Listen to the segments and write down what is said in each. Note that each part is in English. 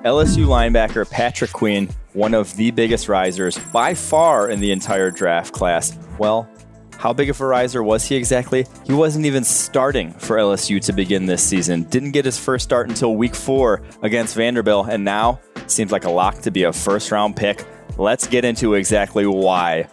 LSU linebacker Patrick Queen, one of the biggest risers by far in the entire draft class. Well, how big of a riser was he exactly? He wasn't even starting for LSU to begin this season. Didn't get his first start until week 4 against Vanderbilt, and now seems like a lock to be a first-round pick. Let's get into exactly why.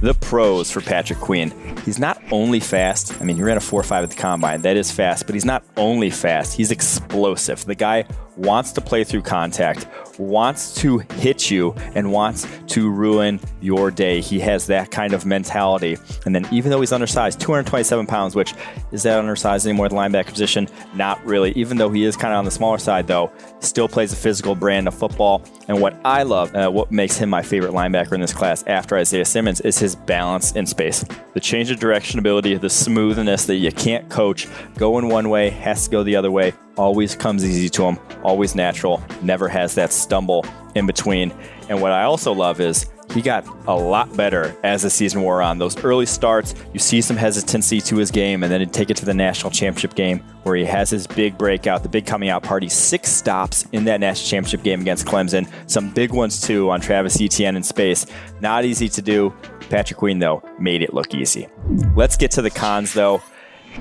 The pros for Patrick Queen. He's not only fast. I mean, he ran a 4.5 at the combine. That is fast, but he's not only fast. He's explosive. The guy wants to play through contact, wants to hit you, and wants to ruin your day. He has that kind of mentality. And then even though he's undersized, 227 pounds, which is that undersized anymore at the linebacker position? Not really. Even though he is kind of on the smaller side, though, still plays a physical brand of football. And what I love, what makes him my favorite linebacker in this class after Isaiah Simmons, is his balance in space. The change of direction ability, the smoothness that you can't coach. Going one way, has to go the other way. Always comes easy to him, always natural, never has that stumble in between. And what I also love is he got a lot better as the season wore on. Those early starts, you see some hesitancy to his game, and then he'd take it to the national championship game where he has his big breakout, the big coming out party. 6 stops in that national championship game against Clemson. Some big ones, too, on Travis Etienne in space. Not easy to do. Patrick Queen, though, made it look easy. Let's get to the cons, though,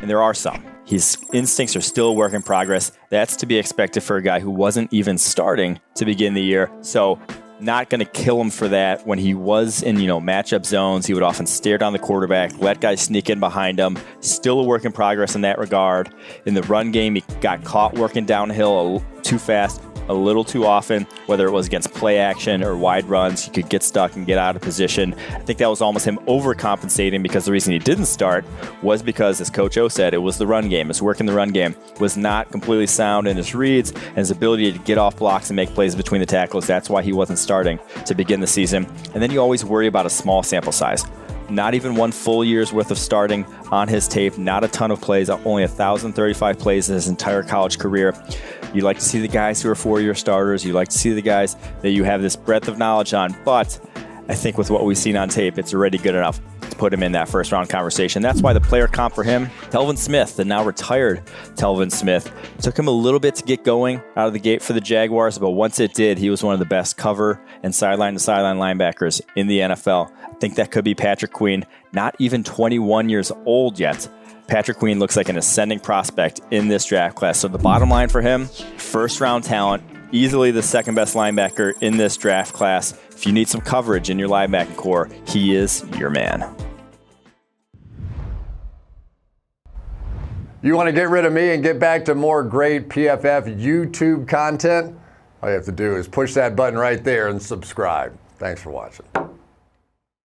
and there are some. His instincts are still a work in progress. That's to be expected for a guy who wasn't even starting to begin the year. So not going to kill him for that. When he was in, matchup zones, he would often stare down the quarterback, let guys sneak in behind him. Still a work in progress in that regard. In the run game, he got caught working downhill too fast, a little too often, whether it was against play action or wide runs. He could get stuck and get out of position. I think that was almost him overcompensating, because the reason he didn't start was because, as Coach O said, it was the run game. His work in the run game was not completely sound in his reads and his ability to get off blocks and make plays between the tackles. That's why he wasn't starting to begin the season. And then you always worry about a small sample size. Not even 1 full year's worth of starting on his tape. Not a ton of plays. Only 1,035 plays in his entire college career. You like to see the guys who are 4-year starters. You like to see the guys that you have this breadth of knowledge on. But I think with what we've seen on tape, it's already good enough to put him in that first-round conversation. That's why the player comp for him, Telvin Smith, the now retired Telvin Smith, took him a little bit to get going out of the gate for the Jaguars, but once it did, he was one of the best cover and sideline-to-sideline linebackers in the NFL. I think that could be Patrick Queen, not even 21 years old yet. Patrick Queen looks like an ascending prospect in this draft class. So the bottom line for him, first-round talent, easily the second-best linebacker in this draft class. If you need some coverage in your linebacking core, he is your man. You want to get rid of me and get back to more great PFF YouTube content? All you have to do is push that button right there and subscribe. Thanks for watching.